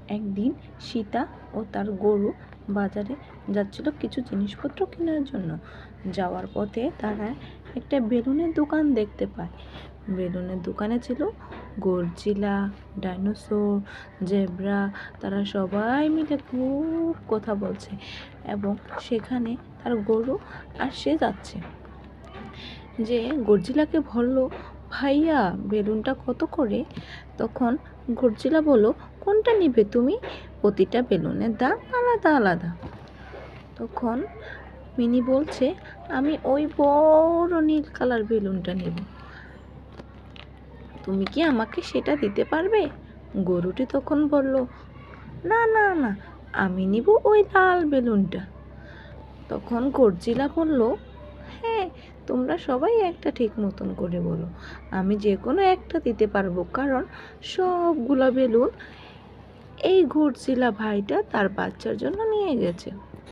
একদিন সীতা ও তার গরু বাজারে যাচ্ছিল কিছু জিনিসপত্র কেনার জন্য। যাওয়ার পথে তারা একটা বেলুনের দোকান দেখতে পায়। বেলুনের দোকানে ছিল গরজিলা, ডাইনোসর, জেব্রা। তারা সবাই মিলে খুব কথা বলছে এবং সেখানে তার গরু আর সে যাচ্ছে। যে গরজিলাকে বলল, ভাইয়া বেলুনটা কত করে? তখন গরজিলা বলল, কোনটা নিবে তুমি? প্রতিটা বেলুনের দাম আলাদা আলাদা। তখন মিনি বলছে, আমি ওই বড় নীল কালার বেলুনটা নেব। তুমি কি আমাকে সেটা দিতে পারবে? গরুটি তখন বলল, না না না, আমি নিব ওই লাল বেলুনটা। তখন গরজিলা বলল, হ্যাঁ, তোমরা সবাই একটা ঠিক মতন করে বলো, আমি যে কোনো একটা দিতে পারবো, কারণ সবগুলো বেলুন এই গরজিলা ভাইটা তার বাচ্চার জন্য নিয়ে গেছে।